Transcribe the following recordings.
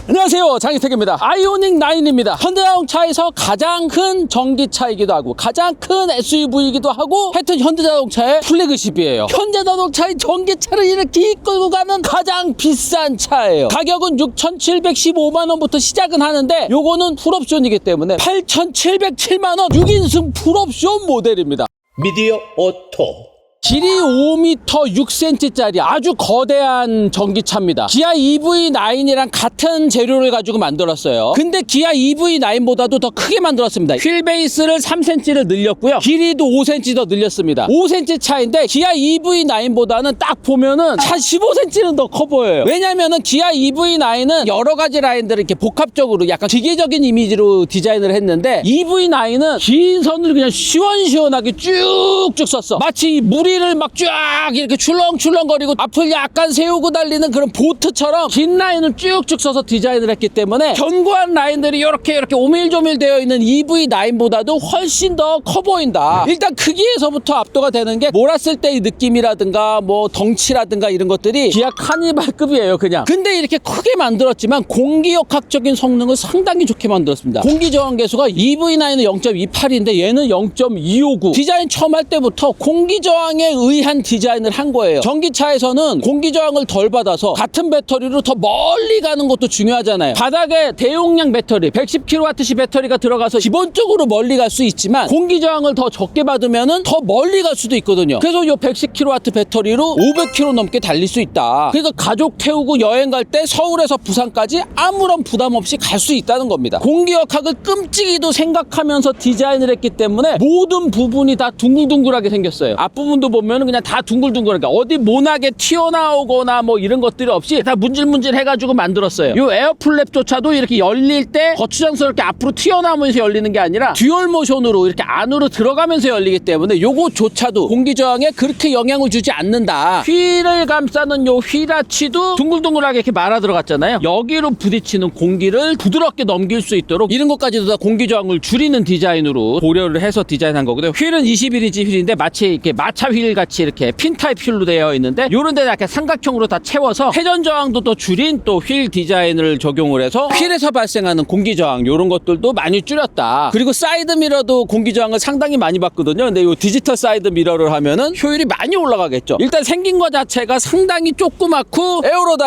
안녕하세요, 장희택입니다. 아이오닉 9입니다. 현대자동차에서 가장 큰 전기차이기도 하고 가장 큰 SUV이기도 하고 하여튼 현대자동차의 플래그십이에요. 현대자동차의 전기차를 이렇게 이끌고 가는 가장 비싼 차예요. 가격은 6,715만원부터 시작은 하는데 요거는 풀옵션이기 때문에 8,707만원 6인승 풀옵션 모델입니다. 미디어 오토. 길이 5m 6cm짜리 아주 거대한 전기차입니다. 기아 EV9이랑 같은 재료를 가지고 만들었어요. 근데 기아 EV9보다도 더 크게 만들었습니다. 휠 베이스를 3cm를 늘렸고요. 길이도 5cm 더 늘렸습니다. 5cm 차인데 기아 EV9보다는 딱 보면은 한 15cm는 더 커 보여요. 왜냐면은 기아 EV9은 여러 가지 라인들을 이렇게 복합적으로 약간 기계적인 이미지로 디자인을 했는데 EV9은 긴 선을 그냥 시원시원하게 쭉쭉 썼어. 마치 물이 막 쫙 이렇게 출렁출렁거리고 앞을 약간 세우고 달리는 그런 보트처럼 긴 라인을 쭉쭉 써서 디자인을 했기 때문에 견고한 라인들이 이렇게 오밀조밀 되어 있는 EV9보다도 훨씬 더 커 보인다. 일단 크기에서부터 압도가 되는 게 몰았을 때의 느낌이라든가 뭐 덩치라든가 이런 것들이 기아 카니발급이에요 그냥. 근데 이렇게 크게 만들었지만 공기역학적인 성능을 상당히 좋게 만들었습니다. 공기저항계수가 EV9은 0.28인데 얘는 0.259. 디자인 처음 할 때부터 공기저항에 의한 디자인을 한 거예요. 전기차에서는 공기저항을 덜 받아서 같은 배터리로 더 멀리 가는 것도 중요하잖아요. 바닥에 대용량 배터리 110kWh 배터리가 들어가서 기본적으로 멀리 갈 수 있지만 공기저항을 더 적게 받으면 더 멀리 갈 수도 있거든요. 그래서 이 110kW 배터리로 500km 넘게 달릴 수 있다. 그래서 가족 태우고 여행 갈 때 서울에서 부산까지 아무런 부담 없이 갈 수 있다는 겁니다. 공기역학을 끔찍이도 생각하면서 디자인을 했기 때문에 모든 부분이 다 둥글둥글하게 생겼어요. 앞부분도 보면 그냥 다 둥글둥글하게 어디 모나게 튀어나오거나 뭐 이런 것들이 없이 다 문질문질 해가지고 만들었어요. 요 에어플랩조차도 이렇게 열릴 때 거추장스럽게 앞으로 튀어나오면서 열리는 게 아니라 듀얼 모션으로 이렇게 안으로 들어가면서 열리기 때문에 요거조차도 공기저항에 그렇게 영향을 주지 않는다. 휠을 감싸는 요 휠아치도 둥글둥글하게 이렇게 말아 들어갔잖아요. 여기로 부딪히는 공기를 부드럽게 넘길 수 있도록 이런 것까지도 다 공기저항을 줄이는 디자인으로 고려를 해서 디자인한 거거든요. 휠은 21인치 휠인데 마치 이렇게 마차 휠 같이 이렇게 핀 타입 휠로 되어 있는데 요런 데다 이렇게 삼각형으로 다 채워서 회전 저항도 또 줄인 또 휠 디자인을 적용을 해서 휠에서 발생하는 공기 저항 요런 것들도 많이 줄였다. 그리고 사이드 미러도 공기 저항을 상당히 많이 받거든요. 근데 요 디지털 사이드 미러를 하면은 효율이 많이 올라가겠죠. 일단 생긴 거 자체가 상당히 조그맣고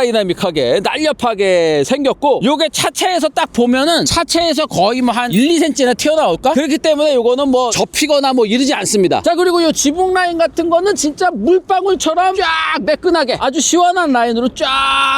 에어로다이나믹하게 날렵하게 생겼고 요게 차체에서 딱 보면은 차체에서 거의 뭐 한 1, 2cm나 튀어나올까? 그렇기 때문에 요거는 뭐 접히거나 뭐 이러지 않습니다. 자, 그리고 요 지붕 라인 같은 거는 진짜 물방울처럼 쫙 매끈하게 아주 시원한 라인으로 쫙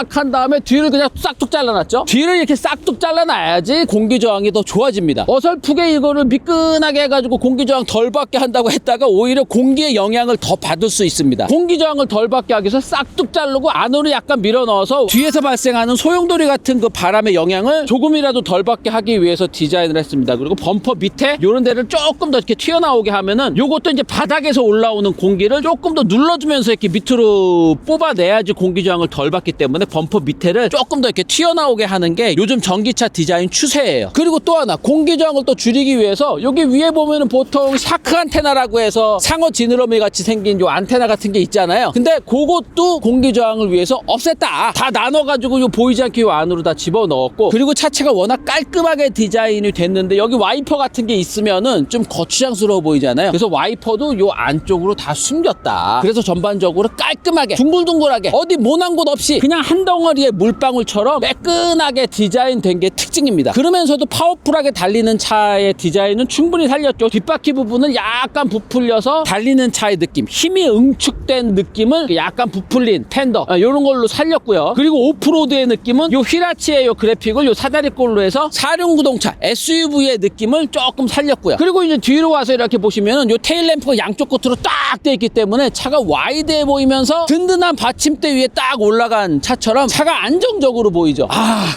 한 다음에 뒤를 그냥 싹둑 잘라놨죠. 뒤를 이렇게 싹둑 잘라놔야지 공기저항이 더 좋아집니다. 어설프게 이거를 미끈하게 해가지고 공기저항 덜 받게 한다고 했다가 오히려 공기의 영향을 더 받을 수 있습니다. 공기저항을 덜 받게 하기 위해서 싹둑 자르고 안으로 약간 밀어 넣어서 뒤에서 발생하는 소용돌이 같은 그 바람의 영향을 조금이라도 덜 받게 하기 위해서 디자인을 했습니다. 그리고 범퍼 밑에 요런 데를 조금 더 이렇게 튀어나오게 하면은 요것도 이제 바닥에서 올라오는 공기를 조금 더 눌러주면서 이렇게 밑으로 뽑아내야지 공기저항을 덜 받기 때문에 범퍼 밑에를 조금 더 이렇게 튀어나오게 하는 게 요즘 전기차 디자인 추세예요. 그리고 또 하나 공기저항을 또 줄이기 위해서 여기 위에 보면은 보통 샤크 안테나라고 해서 상어 지느러미 같이 생긴 요 안테나 같은 게 있잖아요. 근데 그것도 공기저항을 위해서 없앴다. 다 나눠가지고 요 보이지 않게 요 안으로 다 집어넣었고 그리고 차체가 워낙 깔끔하게 디자인이 됐는데 여기 와이퍼 같은 게 있으면은 좀 거추장스러워 보이잖아요. 그래서 와이퍼도 요 안쪽으로 다 숨겼다. 그래서 전반적으로 깔끔하게 둥글둥글하게 어디 모난 곳 없이 그냥 한 덩어리의 물방울처럼 매끈하게 디자인된 게 특징입니다. 그러면서도 파워풀하게 달리는 차의 디자인은 충분히 살렸죠. 뒷바퀴 부분은 약간 부풀려서 달리는 차의 느낌, 힘이 응축된 느낌을 약간 부풀린 텐더 이런 걸로 살렸고요. 그리고 오프로드의 느낌은 요 휠아치의 요 그래픽을 요 사다리꼴로 해서 사륜구동차 SUV의 느낌을 조금 살렸고요. 그리고 이제 뒤로 와서 이렇게 보시면은 요 테일램프가 양쪽 끝으로 딱 돼 있기 때문에 차가 와이드해 보이면서 든든한 받침대 위에 딱 올라간 차처럼 차가 안정적으로 보이죠.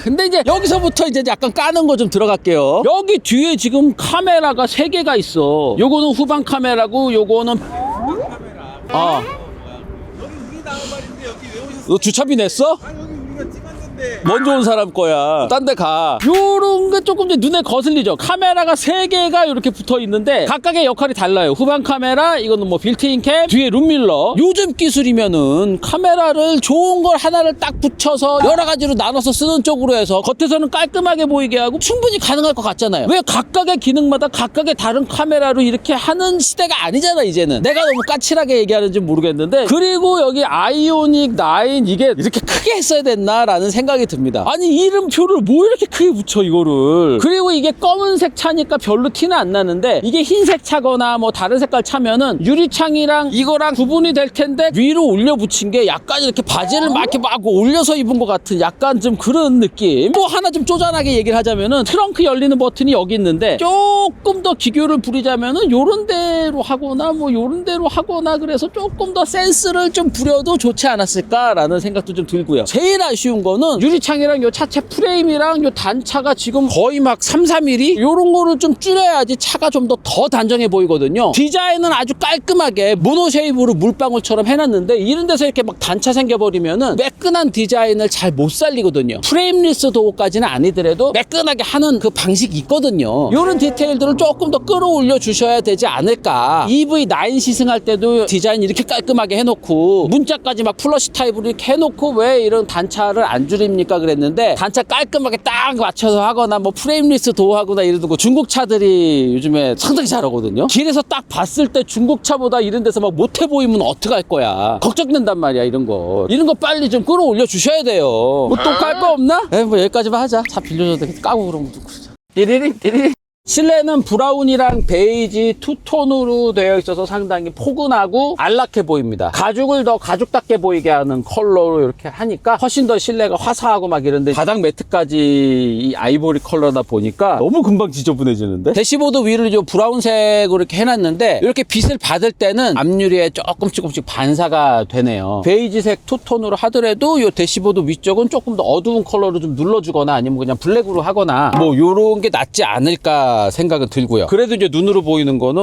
근데 이제 여기서부터 이제 약간 까는 거 좀 들어갈게요. 여기 뒤에 지금 카메라가 3개가 있어. 요거는 후방 카메라고 요거는 여기 우리 나와버린데 여기 왜 오셨어요? 너 주차비 냈어? 여기 우리가 찍었는데 먼저 온 사람 거야. 딴 데 가. 요런 게 조금 이제 눈에 거슬리죠. 카메라가 3개가 이렇게 붙어 있는데 각각의 역할이 달라요. 후방 카메라, 이거는 뭐 빌트인 캠, 뒤에 룸밀러. 요즘 기술이면은 카메라를 좋은 걸 하나를 딱 붙여서 여러 가지로 나눠서 쓰는 쪽으로 해서 겉에서는 깔끔하게 보이게 하고 충분히 가능할 것 같잖아요. 왜 각각의 기능마다 각각의 다른 카메라로 이렇게 하는 시대가 아니잖아 이제는. 내가 너무 까칠하게 얘기하는지 모르겠는데, 그리고 여기 아이오닉 9 이게 이렇게 크게 했어야 됐나라는 생각이 듭니다. 아니 이름표를 뭐 이렇게 크게 붙여 이거를. 그리고 이게 검은색 차니까 별로 티는 안 나는데, 이게 흰색 차거나 뭐 다른 색깔 차면은 유리창이랑 이거랑 구분이 될 텐데 위로 올려 붙인 게 약간 이렇게 바지를 막 이렇게 막 올려서 입은 것 같은 약간 좀 그런 느낌. 뭐 하나 좀 쪼잔하게 얘기를 하자면은 트렁크 열리는 버튼이 여기 있는데 조금 더 기교를 부리자면은 요런 데로 하거나 뭐 요런 데로 하거나, 그래서 조금 더 센스를 좀 부려도 좋지 않았을까라는 생각도 좀 들고요. 제일 아쉬운 거는 유리창이랑 요 차체 프레임이랑 요 단차가 지금 거의 막 3-4mm 요런 거를 좀 줄여야지 차가 좀 더 단정해 보이거든요. 디자인은 아주 깔끔하게 모노 쉐입으로 물방울처럼 해놨는데 이런 데서 이렇게 막 단차 생겨버리면은 매끈한 디자인을 잘 못 살리거든요. 프레임리스 도어까지는 아니더라도 매끈하게 하는 그 방식이 있거든요. 요런 디테일들을 조금 더 끌어올려 주셔야 되지 않을까. EV9 시승할 때도 디자인 이렇게 깔끔하게 해놓고 문자까지 막 플러시 타입으로 이렇게 해놓고 왜 이런 단차를 안 줄입니까 그랬는데, 단차 깔끔하게 딱 맞춰서 하거나 뭐 프레임리스 도어 하거나 이러는 거 중국 차들이 요즘에 상당히 잘하거든요. 길에서 딱 봤을 때 중국 차보다 이런 데서 막 못해 보이면 어떡할 거야. 걱정된단 말이야 이런 거. 이런 거 빨리 좀 끌어올려 주셔야 돼요. 뭐 또 깔 거 없나? 뭐 여기까지만 하자. 차 빌려줘도 까고 그러면 또 그러자. 띠리링. 실내는 브라운이랑 베이지 투톤으로 되어 있어서 상당히 포근하고 안락해 보입니다. 가죽을 더 가죽답게 보이게 하는 컬러로 이렇게 하니까 훨씬 더 실내가 화사하고 막 이런데, 바닥 매트까지 이 아이보리 컬러다 보니까 너무 금방 지저분해지는데. 대시보드 위를 이 브라운색으로 이렇게 해놨는데 이렇게 빛을 받을 때는 앞유리에 조금씩 반사가 되네요. 베이지색 투톤으로 하더라도 이 대시보드 위쪽은 조금 더 어두운 컬러로 좀 눌러주거나 아니면 그냥 블랙으로 하거나 뭐 요런 게 낫지 않을까 생각은 들고요. 그래도 이제 눈으로 보이는 거는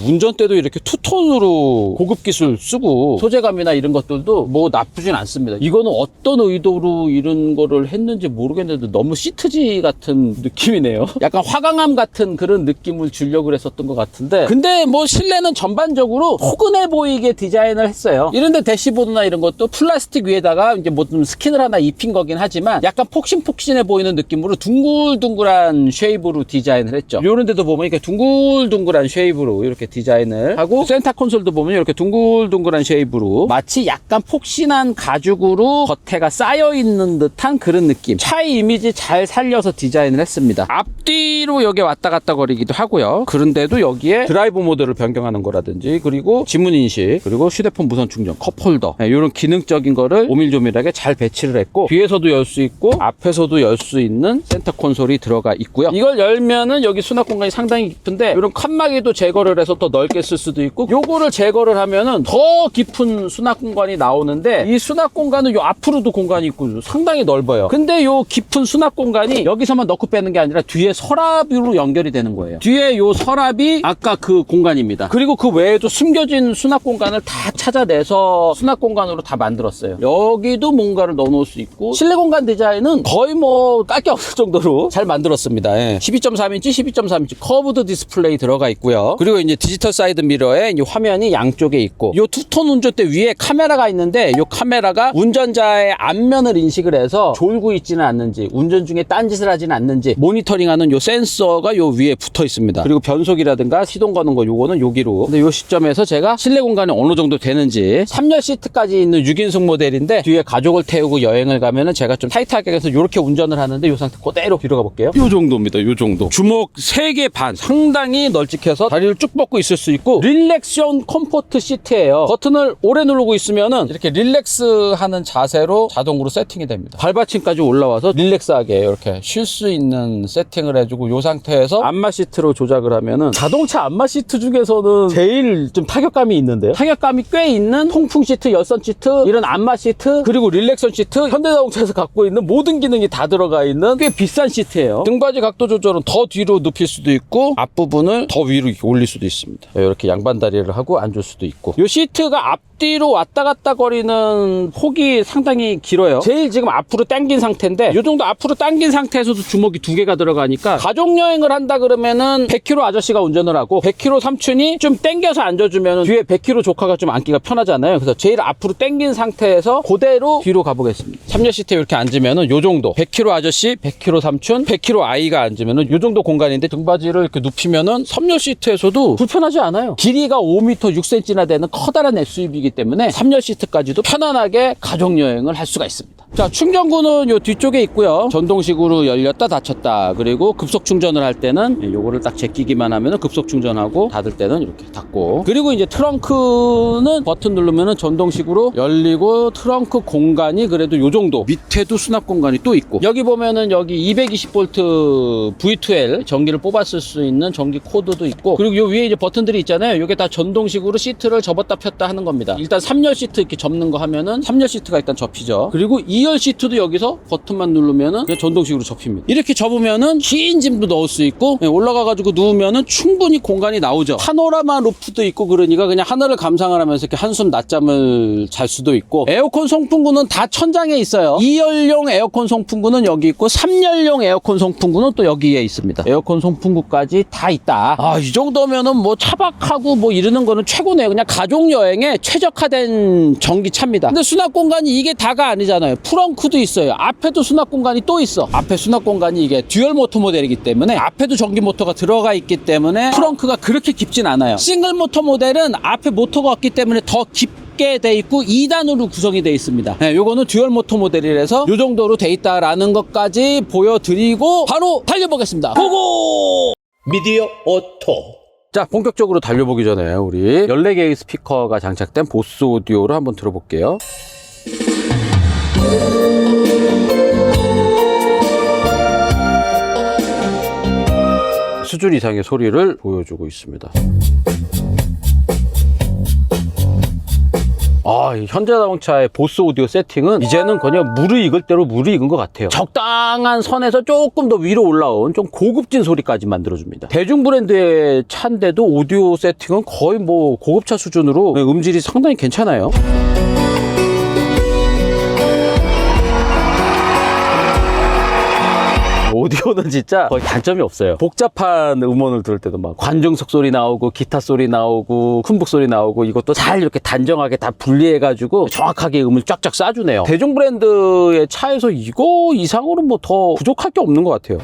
운전대도 이렇게 투톤으로 고급 기술 쓰고 소재감이나 이런 것들도 뭐 나쁘진 않습니다. 이거는 어떤 의도로 이런 거를 했는지 모르겠는데 너무 시트지 같은 느낌이네요. 약간 화강암 같은 그런 느낌을 주려고 했었던 것 같은데, 근데 뭐 실내는 전반적으로 포근해 보이게 디자인을 했어요. 이런데 대시보드나 이런 것도 플라스틱 위에다가 이제 뭐 좀 스킨을 하나 입힌 거긴 하지만 약간 폭신폭신해 보이는 느낌으로 둥글둥글한 쉐입으로 디자인을 했죠. 이런 데도 보면 이렇게 둥글둥글한 쉐입으로 이렇게 디자인을 하고, 센터 콘솔도 보면 이렇게 둥글둥글한 쉐입으로 마치 약간 폭신한 가죽으로 겉에가 쌓여있는 듯한 그런 느낌. 차의 이미지 잘 살려서 디자인을 했습니다. 앞뒤로 여기 왔다 갔다 거리기도 하고요. 그런데도 여기에 드라이브 모드를 변경하는 거라든지, 그리고 지문인식, 그리고 휴대폰 무선 충전, 컵홀더, 이런 기능적인 거를 오밀조밀하게 잘 배치를 했고, 뒤에서도 열 수 있고 앞에서도 열 수 있는 센터 콘솔이 들어가 있고요. 이걸 열면은 여기 수납 공간이 상당히 깊은데 이런 칸막이도 제거를 해서 더 넓게 쓸 수도 있고, 요거를 제거를 하면은 더 깊은 수납 공간이 나오는데, 이 수납 공간은 요 앞으로도 공간이 있고 상당히 넓어요. 근데 요 깊은 수납 공간이 여기서만 넣고 빼는 게 아니라 뒤에 서랍으로 연결이 되는 거예요. 뒤에 요 서랍이 아까 그 공간입니다. 그리고 그 외에도 숨겨진 수납 공간을 다 찾아내서 수납 공간으로 다 만들었어요. 여기도 뭔가를 넣어놓을 수 있고, 실내 공간 디자인은 거의 뭐 깔 게 없을 정도로 잘 만들었습니다. 12.3인치 12.3인치 커브드 디스플레이 들어가 있고요. 그리고 이제 디지털 사이드 미러에 이 화면이 양쪽에 있고, 이 투톤 운전대 위에 카메라가 있는데 이 카메라가 운전자의 안면을 인식을 해서 졸고 있지는 않는지, 운전 중에 딴짓을 하지는 않는지 모니터링하는 이 센서가 이 위에 붙어 있습니다. 그리고 변속이라든가 시동 거는 거 요거는 여기로. 근데 이 시점에서 제가 실내 공간이 어느 정도 되는지, 3열 시트까지 있는 6인승 모델인데 뒤에 가족을 태우고 여행을 가면은 제가 좀 타이트하게 해서 이렇게 운전을 하는데 이 상태 그대로 뒤로 가볼게요. 이 정도입니다. 이 정도. 주먹 3개 반, 상당히 널찍해서 다리를 쭉 뻗고 있을 수 있고, 릴렉션 컴포트 시트예요. 버튼을 오래 누르고 있으면은 이렇게 릴렉스 하는 자세로 자동으로 세팅이 됩니다. 발받침까지 올라와서 릴렉스하게 이렇게 쉴 수 있는 세팅을 해주고, 이 상태에서 안마 시트로 조작을 하면은 자동차 안마 시트 중에서는 제일 좀 타격감이 있는데요. 타격감이 꽤 있는 통풍 시트, 열선 시트, 이런 안마 시트, 그리고 릴렉션 시트, 현대자동차에서 갖고 있는 모든 기능이 다 들어가 있는 꽤 비싼 시트예요. 등받이 각도 조절은 더 뒤로 눕힐 수도 있고 앞부분을 더 위로 올릴 수도 있습니다. 이렇게 양반 다리를 하고 앉을 수도 있고, 이 시트가 앞 앞뒤로 왔다 갔다 거리는 폭이 상당히 길어요. 제일 지금 앞으로 당긴 상태인데 이 정도 앞으로 당긴 상태에서도 주먹이 2개가 들어가니까 가족여행을 한다 그러면은 100kg 아저씨가 운전을 하고 100kg 삼촌이 좀 당겨서 앉아주면 뒤에 100kg 조카가 좀 앉기가 편하잖아요. 그래서 제일 앞으로 당긴 상태에서 그대로 뒤로 가보겠습니다. 3열 시트에 이렇게 앉으면은 요 정도 100kg 아저씨, 100kg 삼촌, 100kg 아이가 앉으면은 요 정도 공간인데 등받이를 이렇게 눕히면은 3열 시트에서도 불편하지 않아요. 길이가 5m 6cm나 되는 커다란 SUV이기 때문에 3열 시트까지도 편안하게 가족여행을 할 수가 있습니다. 자, 충전구는 요 뒤쪽에 있고요. 전동식으로 열렸다 닫혔다. 그리고 급속 충전을 할 때는 요거를 딱 제끼기만 하면은 급속 충전하고 닫을 때는 이렇게 닫고. 그리고 이제 트렁크는 버튼 누르면은 전동식으로 열리고 트렁크 공간이 그래도 요 정도. 밑에도 수납 공간이 또 있고. 여기 보면은 여기 220V V2L 전기를 뽑았을 수 있는 전기 코드도 있고. 그리고 요 위에 이제 버튼들이 있잖아요. 요게 다 전동식으로 시트를 접었다 폈다 하는 겁니다. 일단 3열 시트 이렇게 접는 거 하면은 3열 시트가 일단 접히죠. 그리고 2열 시트도 여기서 버튼만 누르면은 그냥 전동식으로 접힙니다. 이렇게 접으면은 긴 짐도 넣을 수 있고 올라가가지고 누우면은 충분히 공간이 나오죠. 파노라마 루프도 있고 그러니까 그냥 하늘을 감상을 하면서 이렇게 한숨 낮잠을 잘 수도 있고. 에어컨 송풍구는 다 천장에 있어요. 2열용 에어컨 송풍구는 여기 있고 3열용 에어컨 송풍구는 또 여기에 있습니다. 에어컨 송풍구까지 다 있다. 아, 이 정도면은 뭐 차박하고 뭐 이러는 거는 최고네요. 그냥 가족여행에 최적화된 전기차입니다. 근데 수납 공간이 이게 다가 아니잖아요. 프렁크도 있어요. 앞에도 수납 공간이 또 있어. 앞에 수납 공간이 이게 듀얼 모터 모델이기 때문에 앞에도 전기 모터가 들어가 있기 때문에 프렁크가 그렇게 깊진 않아요. 싱글 모터 모델은 앞에 모터가 없기 때문에 더 깊게 돼 있고 2단으로 구성이 돼 있습니다. 네, 요거는 듀얼 모터 모델이라서 요 정도로 돼 있다라는 것까지 보여드리고 바로 달려보겠습니다. 고고! 미디어 오토. 자, 본격적으로 달려보기 전에 우리 14개의 스피커가 장착된 보스 오디오를 한번 들어볼게요. 수준 이상의 소리를 보여주고 있습니다. 아, 이 현대자동차의 보스 오디오 세팅은 이제는 그냥 무르익을 대로 무르익은 것 같아요. 적당한 선에서 조금 더 위로 올라온 좀 고급진 소리까지 만들어줍니다. 대중 브랜드의 차인데도 오디오 세팅은 거의 뭐 고급차 수준으로 음질이 상당히 괜찮아요. 오디오는 진짜 거의 단점이 없어요. 복잡한 음원을 들을 때도 막 관중석 소리 나오고 기타 소리 나오고 큰 북 소리 나오고 이것도 잘 이렇게 단정하게 다 분리해가지고 정확하게 음을 쫙쫙 쏴주네요. 대중 브랜드의 차에서 이거 이상으로는 뭐 더 부족할 게 없는 것 같아요.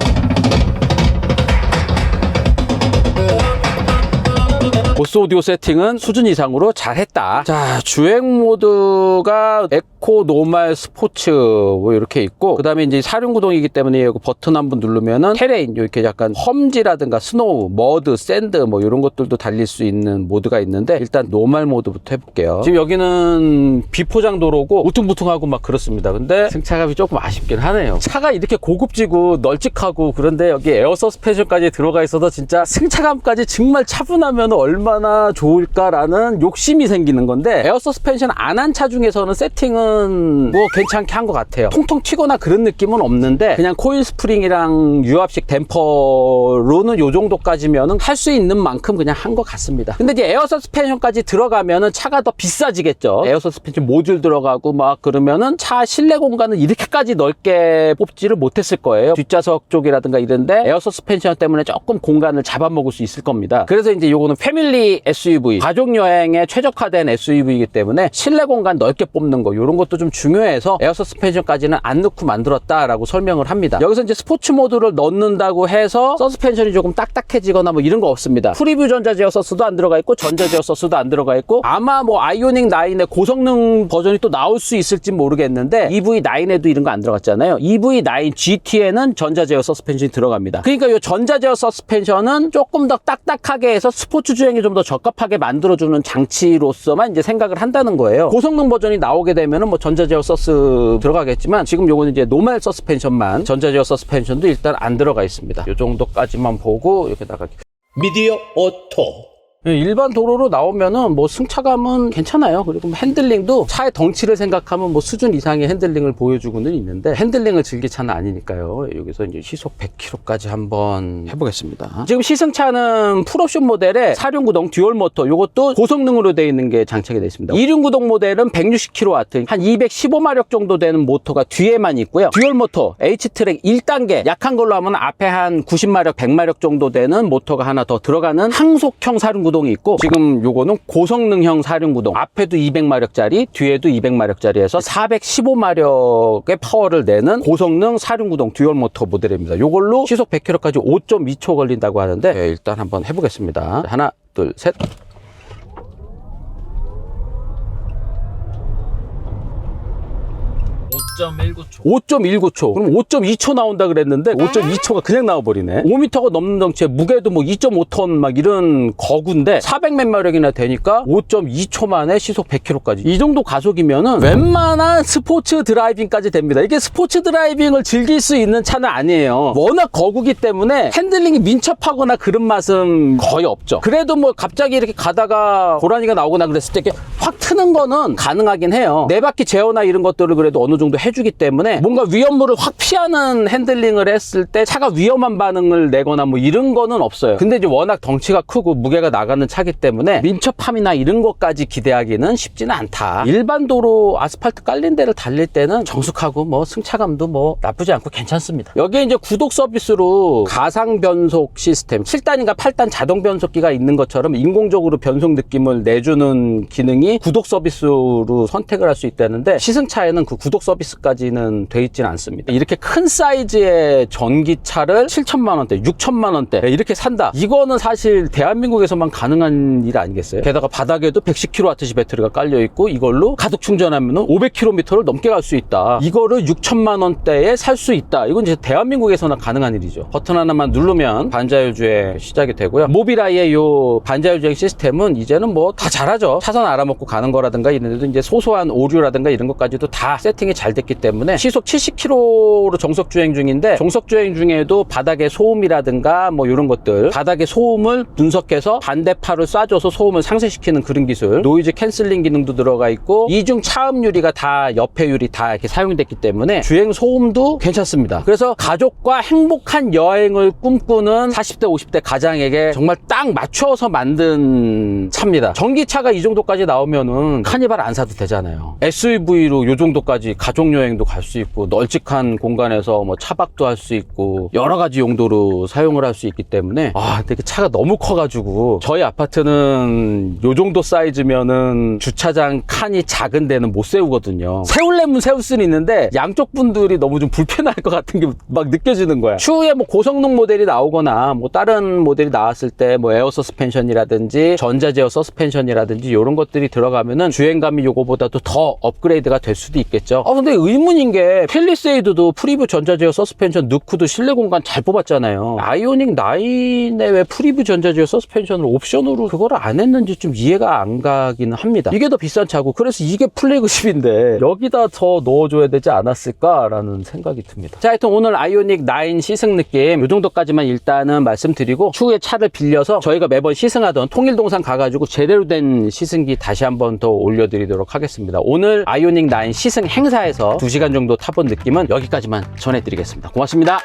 보스 오디오 세팅은 수준 이상으로 잘했다. 자, 주행 모드가 에코, 노말, 스포츠 뭐 이렇게 있고, 그 다음에 이제 사륜구동이기 때문에 이거 버튼 한번 누르면은 테레인, 이렇게 약간 험지라든가 스노우, 머드, 샌드 뭐 이런 것들도 달릴 수 있는 모드가 있는데 일단 노말 모드부터 해볼게요. 지금 여기는 비포장 도로고 우퉁부퉁하고 막 그렇습니다. 근데 승차감이 조금 아쉽긴 하네요. 차가 이렇게 고급지고 널찍하고 그런데 여기 에어 서스펜션까지 들어가 있어서 진짜 승차감까지 정말 차분하면 얼마나 좋을까라는 욕심이 생기는 건데, 에어 서스펜션 안 한 차 중에서는 세팅은 뭐 괜찮게 한 것 같아요. 통통 튀거나 그런 느낌은 없는데 그냥 코일 스프링이랑 유압식 댐퍼로는 요 정도까지면은 할 수 있는 만큼 그냥 한 것 같습니다. 근데 이제 에어 서스펜션까지 들어가면은 차가 더 비싸지겠죠. 에어 서스펜션 모듈 들어가고 막 그러면은 차 실내 공간은 이렇게까지 넓게 뽑지를 못했을 거예요. 뒷좌석 쪽이라든가 이런데 에어 서스펜션 때문에 조금 공간을 잡아먹을 수 있을 겁니다. 그래서 이제 요거는 패밀리 SUV, 가족여행에 최적화된 SUV이기 때문에 실내 공간 넓게 뽑는 거 이런 것도 좀 중요해서 에어 서스펜션까지는 안 넣고 만들었다라고 설명을 합니다. 여기서 이제 스포츠 모드를 넣는다고 해서 서스펜션이 조금 딱딱해지거나 뭐 이런 거 없습니다. 프리뷰 전자제어 서스도 안 들어가 있고 전자제어 서스도 안 들어가 있고, 아마 뭐 아이오닉 9의 고성능 버전이 또 나올 수 있을지 모르겠는데 EV9에도 이런 거 안 들어갔잖아요. EV9 GT에는 전자제어 서스펜션이 들어갑니다. 그러니까 이 전자제어 서스펜션은 조금 더 딱딱하게 해서 스포츠 주행에 좀 더 적합하게 만들어주는 장치로서만 이제 생각을 한다는 거예요. 고성능 버전이 나오게 되면은 뭐 전자제어 서스 들어가겠지만 지금 요거는 이제 노멀 서스펜션만, 전자제어 서스펜션도 일단 안 들어가 있습니다. 요 정도까지만 보고 이렇게 나가게. 미디어 오토. 일반 도로로 나오면은 뭐 승차감은 괜찮아요. 그리고 뭐 핸들링도 차의 덩치를 생각하면 뭐 수준 이상의 핸들링을 보여주고는 있는데 핸들링을 즐길 차는 아니니까요. 여기서 이제 시속 100km까지 한번 해보겠습니다. 지금 시승차는 풀옵션 모델에 4륜구동 듀얼 모터, 이것도 고성능으로 되어 있는 게 장착이 되어 있습니다. 2륜구동 모델은 160kW, 한 215마력 정도 되는 모터가 뒤에만 있고요. 듀얼 모터 H트랙 1단계, 약한 걸로 하면 앞에 한 90마력, 100마력 정도 되는 모터가 하나 더 들어가는 항속형 4륜구동이 있고, 지금 요거는 고성능형 4륜구동, 앞에도 200마력짜리, 뒤에도 200마력짜리 해서 415마력의 파워를 내는 고성능 4륜구동 듀얼 모터 모델입니다. 요걸로 시속 100km까지 5.2초 걸린다고 하는데, 일단 한번 해보겠습니다. 하나, 둘, 셋. 5.19초. 그럼 5.2초 나온다 그랬는데 5.2초가 그냥 나와버리네. 5m가 넘는 덩치에 무게도 뭐 2.5톤 막 이런 거구인데 400몇 마력이나 되니까 5.2초 만에 시속 100km까지. 이 정도 가속이면은 웬만한 스포츠 드라이빙까지 됩니다. 이게 스포츠 드라이빙을 즐길 수 있는 차는 아니에요. 워낙 거구기 때문에 핸들링이 민첩하거나 그런 맛은 거의 없죠. 그래도 뭐 갑자기 이렇게 가다가 고라니가 나오거나 그랬을 때 이렇게 확 트는 거는 가능하긴 해요. 네 바퀴 제어나 이런 것들을 그래도 어느 정도 해주기 때문에 뭔가 위험물을 확 피하는 핸들링을 했을 때 차가 위험한 반응을 내거나 뭐 이런 거는 없어요. 근데 이제 워낙 덩치가 크고 무게가 나가는 차기 때문에 민첩함이나 이런 것까지 기대하기는 쉽지는 않다. 일반 도로 아스팔트 깔린 데를 달릴 때는 정숙하고 뭐 승차감도 뭐 나쁘지 않고 괜찮습니다. 여기에 이제 구독 서비스로 가상 변속 시스템 7단인가 8단 자동 변속기가 있는 것처럼 인공적으로 변속 느낌을 내주는 기능이 구독 서비스로 선택을 할 수 있다는데, 시승차에는 그 구독 서비스까지는 돼 있지는 않습니다. 이렇게 큰 사이즈의 전기차를 7천만 원대, 6천만 원대 이렇게 산다. 이거는 사실 대한민국에서만 가능한 일 아니겠어요? 게다가 바닥에도 110kWh 배터리가 깔려 있고 이걸로 가속 충전하면 500km를 넘게 갈 수 있다. 이거를 6천만 원대에 살 수 있다. 이건 이제 대한민국에서나 가능한 일이죠. 버튼 하나만 누르면 반자율 주행 시작이 되고요. 모빌아이의 요 반자율 주행 시스템은 이제는 뭐 다 잘하죠. 차선 알아먹고 가는 거라든가 이런 데도 이제 소소한 오류라든가 이런 것까지도 다 세팅이 잘 됐기 때문에 시속 70km로 정속 주행 중인데, 정속 주행 중에도 바닥의 소음이라든가 뭐 이런 것들, 바닥의 소음을 분석해서 반대파를 쏴줘서 소음을 상쇄시키는 그런 기술, 노이즈 캔슬링 기능도 들어가 있고, 이중 차음 유리가 다 옆에 유리 다 이렇게 사용됐기 때문에 주행 소음도 괜찮습니다. 그래서 가족과 행복한 여행을 꿈꾸는 40대 50대 가장에게 정말 딱 맞춰서 만든 차입니다. 전기차가 이 정도까지 나오면은 카니발 안 사도 되잖아요. SUV로 요 정도까지 가족 여행도 갈 수 있고, 널찍한 공간에서 뭐 차박도 할 수 있고 여러 가지 용도로 사용을 할 수 있기 때문에, 근데 차가 너무 커가지고 저희 아파트는 요 정도 사이즈면은 주차장 칸이 작은 데는 못 세우거든요. 세울래면 세울 수는 있는데 양쪽 분들이 너무 좀 불편할 것 같은 게 막 느껴지는 거야. 추후에 뭐 고성능 모델이 나오거나 뭐 다른 모델이 나왔을 때 뭐 에어 서스펜션이라든지 전자제어 서스펜션이라든지 이런 것들이 들어가면은 주행감이 요거보다도 더 업그레이드가 될 수도 있겠죠. 근데 의문인 게 팰리세이드도 프리뷰 전자제어 서스펜션 넣고도 실내 공간 잘 뽑았잖아요. 아이오닉 9에 왜 프리뷰 전자제어 서스펜션을 옵션으로 그걸 안 했는지 좀 이해가 안 가기는 합니다. 이게 더 비싼 차고, 그래서 이게 플래그십인데 여기다 더 넣어줘야 되지 않았을까라는 생각이 듭니다. 자, 하여튼 오늘 아이오닉 9 시승 느낌 이 정도까지만 일단은 말씀드리고, 추후에 차를 빌려서 저희가 매번 시승하던 통일동산 가가지고 제대로 된 시승기 다시 한번 더 올려드리도록 하겠습니다. 오늘 아이오닉 9 시승 행사에서 2시간 정도 타본 느낌은 여기까지만 전해드리겠습니다. 고맙습니다.